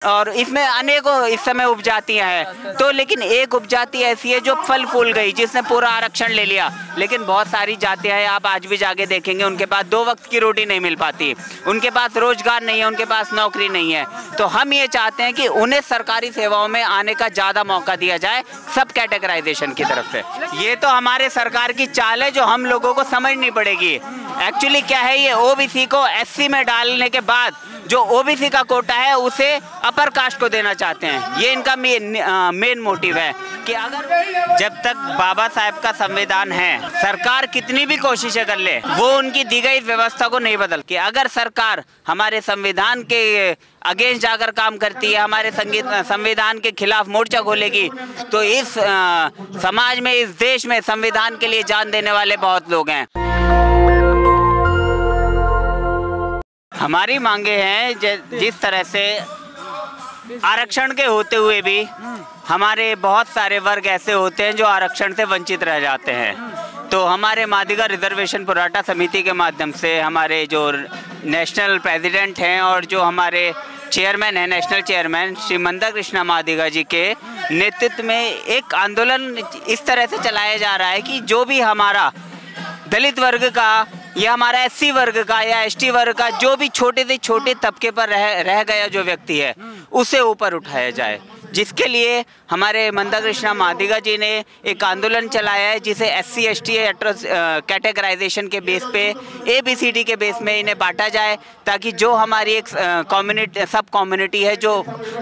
और इसमें अनेकों इस समय उपजातियां हैं, तो लेकिन एक उपजाति ऐसी है जो फल फूल गई, जिसने पूरा आरक्षण ले लिया। लेकिन बहुत सारी जातियां हैं, आप आज भी जाके देखेंगे उनके पास 2 वक्त की रोटी नहीं मिल पाती, उनके पास रोजगार नहीं है, उनके पास नौकरी नहीं है। तो हम ये चाहते हैं कि उन्हें सरकारी सेवाओं में आने का ज़्यादा मौका दिया जाए सब कैटेगराइजेशन की तरफ से। ये तो हमारे सरकार की चाल है जो हम लोगों को समझनी पड़ेगी। एक्चुअली क्या है, ये ओबीसी को एससी में डालने के बाद जो ओबीसी का कोटा है उसे अपर कास्ट को देना चाहते हैं। ये इनका मेन मोटिव है कि अगर जब तक बाबा साहब का संविधान है, सरकार कितनी भी कोशिशें कर ले, वो उनकी दी गई व्यवस्था को नहीं बदल के। अगर सरकार हमारे संविधान के अगेंस्ट जाकर काम करती है, हमारे संविधान के खिलाफ मोर्चा खोलेगी, तो इस समाज में, इस देश में संविधान के लिए जान देने वाले बहुत लोग हैं। हमारी मांगे हैं जिस तरह से आरक्षण के होते हुए भी हमारे बहुत सारे वर्ग ऐसे होते हैं जो आरक्षण से वंचित रह जाते हैं। तो हमारे मादिगा रिजर्वेशन पोराटा समिति के माध्यम से हमारे जो नेशनल प्रेसिडेंट हैं और जो हमारे चेयरमैन हैं, नेशनल चेयरमैन श्री मंदा कृष्णा मादिगा जी के नेतृत्व में एक आंदोलन इस तरह से चलाया जा रहा है कि जो भी हमारा दलित वर्ग का या हमारा एससी वर्ग का या एसटी वर्ग का जो भी छोटे से छोटे तबके पर रह गया जो व्यक्ति है, उसे ऊपर उठाया जाए। जिसके लिए हमारे मंदा कृष्णा मादिगा जी ने एक आंदोलन चलाया है, जिसे एससी एसटी कैटेगराइजेशन के बेस पे ABCD के बेस में इन्हें बांटा जाए, ताकि जो हमारी एक कम्युनिटी सब कम्युनिटी है जो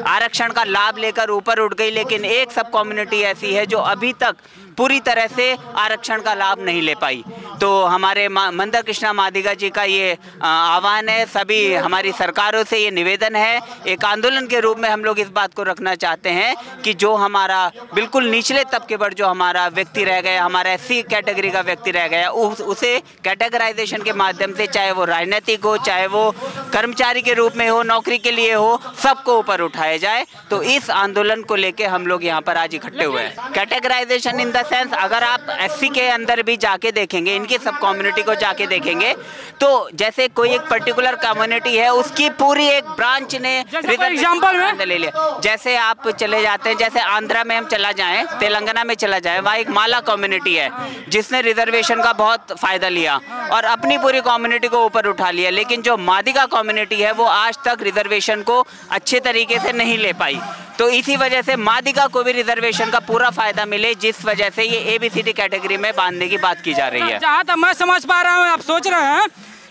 आरक्षण का लाभ लेकर ऊपर उठ गई, लेकिन एक सब कम्युनिटी ऐसी है जो अभी तक पूरी तरह से आरक्षण का लाभ नहीं ले पाई। तो हमारे मंदा कृष्णा मादिगा जी का ये आह्वान है, सभी हमारी सरकारों से ये निवेदन है, एक आंदोलन के रूप में हम लोग इस बात को रखना चाहते हैं कि जो हमारा बिल्कुल निचले तबके पर जो हमारा व्यक्ति रह गया, हमारा एससी कैटेगरी का व्यक्ति रह गया, उसे कैटेगराइजेशन के माध्यम से, चाहे वो राजनीतिक हो, चाहे वो कर्मचारी के रूप में हो, नौकरी के लिए हो, सबको ऊपर उठाया जाए। तो इस आंदोलन को लेके हम लोग यहाँ पर आज इकट्ठे हुए हैं। कैटेगराइजेशन इन द सेंस, अगर आप एससी के अंदर भी जाके देखेंगे, इनकी सब कम्युनिटी को जाके देखेंगे, तो जैसे कोई एक पर्टिकुलर कम्युनिटी है, उसकी पूरी एक ब्रांच ने एग्जाम्पल में ले लिया। जैसे आप चले जाते हैं, जैसे आंध्रा में हम चला जाएं, तेलंगाना में चला जाए, वहाँ एक माला कम्युनिटी है जिसने रिजर्वेशन का बहुत फायदा लिया और अपनी पूरी कम्युनिटी को ऊपर उठा लिया। लेकिन जो मादिगा कम्युनिटी है वो आज तक रिजर्वेशन को अच्छे तरीके से नहीं ले पाई। तो इसी वजह से मादिगा को भी रिजर्वेशन का पूरा फायदा मिले, जिस वजह से ये ABCD कैटेगरी में बांधने की बात की जा रही है। जहाँ तक मैं समझ पा रहा हूँ, आप सोच रहे हैं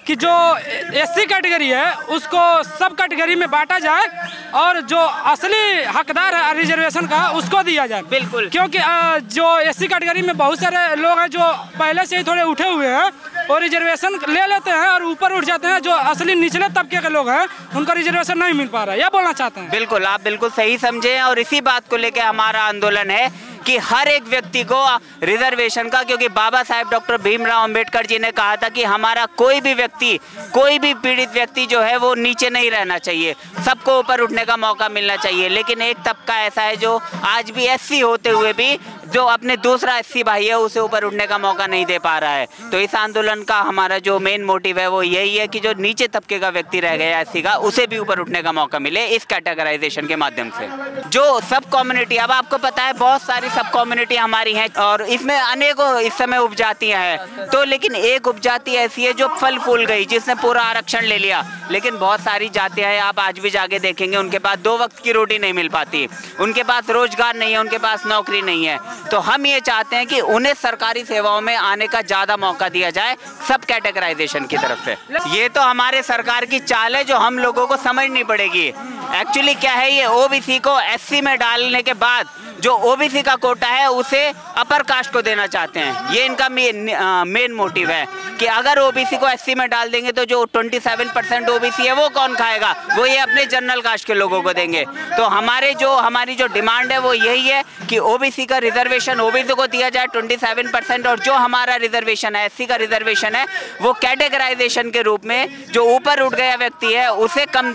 कि जो एससी कैटेगरी है उसको सब कैटेगरी में बांटा जाए और जो असली हकदार है रिजर्वेशन का उसको दिया जाए। बिल्कुल, क्योंकि जो एससी कैटेगरी में बहुत सारे लोग हैं जो पहले से ही थोड़े उठे हुए हैं और रिजर्वेशन ले लेते हैं और ऊपर उठ जाते हैं। जो असली निचले तबके के लोग हैं उनका रिजर्वेशन नहीं मिल पा रहा है, यह बोलना चाहते हैं। बिल्कुल, आप बिल्कुल सही समझे और इसी बात को लेकर हमारा आंदोलन है कि हर एक व्यक्ति को रिजर्वेशन का, क्योंकि बाबा साहेब डॉक्टर भीमराव अंबेडकर जी ने कहा था कि हमारा कोई भी व्यक्ति, कोई भी पीड़ित व्यक्ति जो है वो नीचे नहीं रहना चाहिए, सबको ऊपर उठने का मौका मिलना चाहिए। लेकिन एक तबका ऐसा है जो आज भी एससी होते हुए भी जो अपने दूसरा एससी भाई है उसे ऊपर उठने का मौका नहीं दे पा रहा है। तो इस आंदोलन का हमारा जो मेन मोटिव है वो यही है कि जो नीचे तबके का व्यक्ति रह गया एससी का, उसे भी ऊपर उठने का मौका मिले इस कैटेगराइजेशन के माध्यम से। जो सब कम्युनिटी, अब आपको पता है बहुत सारी सब कम्युनिटी हमारी हैं और इसमें अनेकों इस समय उपजातियां हैं, तो लेकिन एक उपजाति ऐसी है जो फल फूल गई, जिसने पूरा आरक्षण ले लिया। लेकिन बहुत सारी जातियां हैं, आप आज भी जाके देखेंगे उनके पास 2 वक्त की रोटी नहीं मिल पाती, उनके पास रोजगार नहीं है, उनके पास नौकरी नहीं है। तो हम ये चाहते हैं कि उन्हें सरकारी सेवाओं में आने का ज़्यादा मौका दिया जाए सब कैटेगराइजेशन की तरफ से। ये तो हमारे सरकार की चाल है जो हम लोगों को समझनी पड़ेगी। एक्चुअली क्या है, ये ओबीसी को एससी में डालने के बाद जो ओबीसी का कोटा है उसे अपर कास्ट को देना चाहते हैं। ये इनका मेन मोटिव है कि अगर ओबीसी को एससी में डाल देंगे तो जो 27% ओबीसी है वो कौन खाएगा, वो ये अपने जनरल कास्ट के लोगों को देंगे। तो हमारी जो डिमांड है वो यही है कि ओबीसी का रिजर्वेशन ओबीसी को दिया जाए 27%, और जो हमारा रिजर्वेशन है, एससी का रिजर्वेशन है, वो कैटेगराइजेशन के रूप में जो ऊपर उठ गया व्यक्ति है उसे कम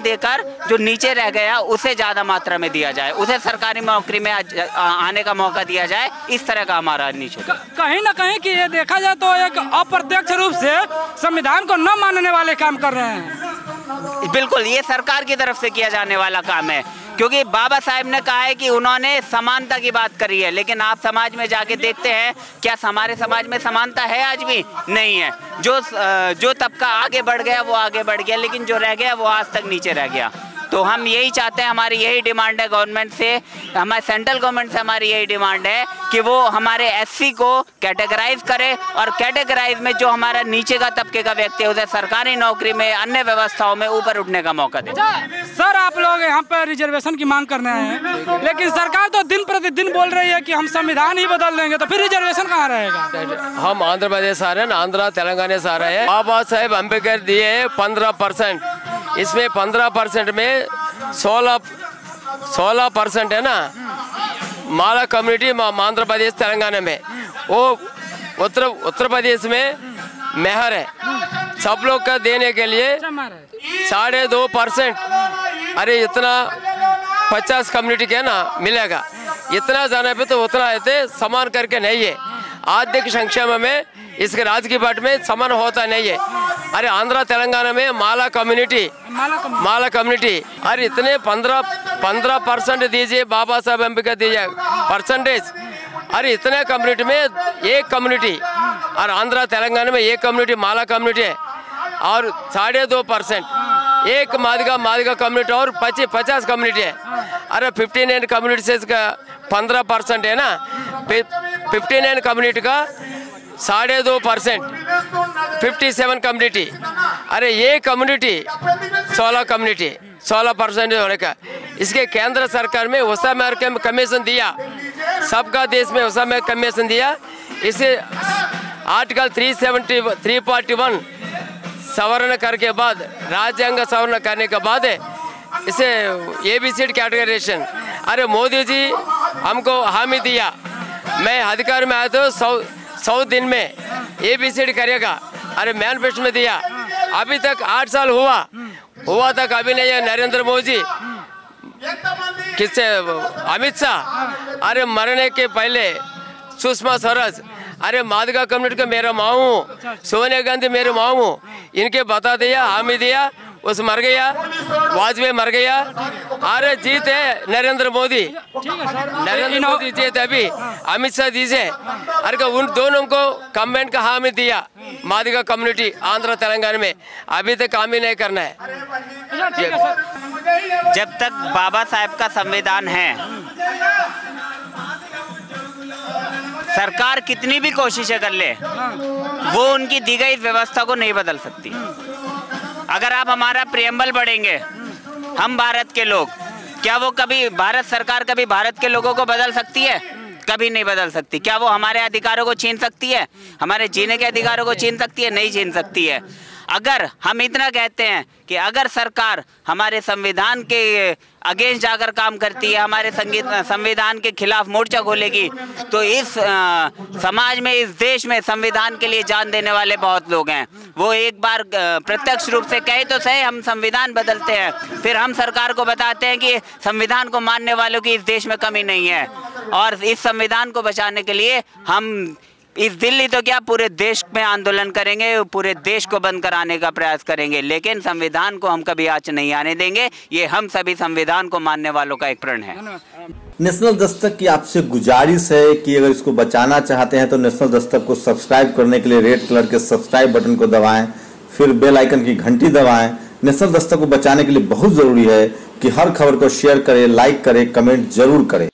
देकर जो नीचे रह गया उसे ज़्यादा मात्रा में दिया जाए, उसे सरकारी नौकरी में आने का मौका दिया जाए। इस तरह का हमारा नीचे कहीं ना कहीं कि ये देखा जाए तो एक अप्रत्यक्ष रूप से संविधान को न मानने वाले काम कर रहे हैं। बिल्कुल, ये सरकार की तरफ से किया जाने वाला काम है, क्योंकि बाबा साहेब ने कहा है कि उन्होंने समानता की बात करी है, लेकिन आप समाज में जाके देखते हैं क्या हमारे समाज में समानता है? आज भी नहीं है। जो तबका आगे बढ़ गया वो आगे बढ़ गया, लेकिन जो रह गया वो आज तक नीचे रह गया। तो हम यही चाहते हैं, हमारी यही डिमांड है गवर्नमेंट से, हमारे सेंट्रल गवर्नमेंट से हमारी यही डिमांड है कि वो हमारे एससी को कैटेगराइज करे, और कैटेगराइज में जो हमारा नीचे का तबके का व्यक्ति है उसे सरकारी नौकरी में, अन्य व्यवस्थाओं में ऊपर उठने का मौका दे। सर, आप लोग यहाँ पर रिजर्वेशन की मांग करने आए हैं, लेकिन सरकार तो दिन प्रतिदिन बोल रही है कि हम संविधान ही बदल देंगे, तो फिर रिजर्वेशन कहाँ रहेगा? हम आंध्र प्रदेश आ रहे हैं, आंध्र तेलंगाना से आ रहे हैं। बाबा साहेब अम्बेडकर दिए 15%, इसमें 15% में 16% है ना माला कम्युनिटी आंध्र प्रदेश तेलंगाना में, वो उत्तर प्रदेश में मेहर है। सब लोग का देने के लिए 2.5%, अरे इतना 50 कम्युनिटी के ना मिलेगा, इतना जाने पे तो उतना ऐसे समान करके नहीं है। आर्थिक संक्षेम में इसके राज्य बाट में समान होता नहीं है। अरे आंध्र तेलंगाना में माला कम्युनिटी, अरे इतने 15% दीजिए, बाबा साहब अम्बेडकर दीजिए परसेंटेज। अरे इतने कम्युनिटी में एक कम्युनिटी, और आंध्र तेलंगाना में एक कम्युनिटी माला कम्युनिटी है, और 2.5% एक मादिगा कम्युनिटी और 50 कम्युनिटी है। अरे 59 कम्युनिटी से इसका 15% है ना, 59 कम्युनिटी का 2.5%, 57 कम्युनिटी। अरे ये कम्युनिटी 16% होने का, इसके केंद्र सरकार में उसा में कमीशन दिया, सबका देश में उसा में कमीशन दिया। इसे आर्टिकल 341 सवर्ण करके बाद, राज्यांग सवर्ण करने के बाद इसे ABCD कैटेगराइजेशन। अरे मोदी जी हमको हामी दिया, मैं अधिकार में आया तो 100 दिन में ABCD करेगा। अरे मैनिफेस्टो में दिया, अभी तक 8 साल हुआ तक अभी नहीं है। नरेंद्र मोदी किससे, अमित शाह, अरे मरने के पहले सुषमा स्वराज, अरे मादिगा कम्युनिटी का मेरा माँ हूँ, सोनिया गांधी मेरे माँ हूँ, इनके बता दिया, हामी दिया, उस मर गया, वाजपेयी मर गया। अरे जीत है नरेंद्र मोदी जीत अभी, अमित शाह जी से। अरे उन दोनों को कमेंट का हामी दिया, मादिगा कम्युनिटी आंध्र तेलंगाना में, अभी तक काम ही नहीं करना है। जब तक बाबा साहेब का संविधान है, सरकार कितनी भी कोशिशें कर ले, वो उनकी दी गई व्यवस्था को नहीं बदल सकती। अगर आप हमारा प्रियम्बल पढ़ेंगे, हम भारत के लोग, क्या वो कभी भारत सरकार कभी भारत के लोगों को बदल सकती है? कभी नहीं बदल सकती। क्या वो हमारे अधिकारों को छीन सकती है? हमारे जीने के अधिकारों को छीन सकती है? नहीं छीन सकती है। अगर हम इतना कहते हैं कि अगर सरकार हमारे संविधान के अगेंस्ट जाकर काम करती है, हमारे संविधान के खिलाफ मोर्चा खोलेगी, तो इस समाज में, इस देश में संविधान के लिए जान देने वाले बहुत लोग हैं। वो एक बार प्रत्यक्ष रूप से कहे तो सही, हम संविधान बदलते हैं, फिर हम सरकार को बताते हैं कि संविधान को मानने वालों की इस देश में कमी नहीं है, और इस संविधान को बचाने के लिए हम इस दिल्ली तो क्या पूरे देश में आंदोलन करेंगे, पूरे देश को बंद कराने का प्रयास करेंगे, लेकिन संविधान को हम कभी आँच नहीं आने देंगे। ये हम सभी संविधान को मानने वालों का एक प्रण है। नेशनल दस्तक की आपसे गुजारिश है कि अगर इसको बचाना चाहते हैं तो नेशनल दस्तक को सब्सक्राइब करने के लिए रेड कलर के सब्सक्राइब बटन को दबाएं, फिर बेल आइकन की घंटी दबाएं। नेशनल दस्तक को बचाने के लिए बहुत जरूरी है कि हर खबर को शेयर करें, लाइक करें, कमेंट जरूर करें।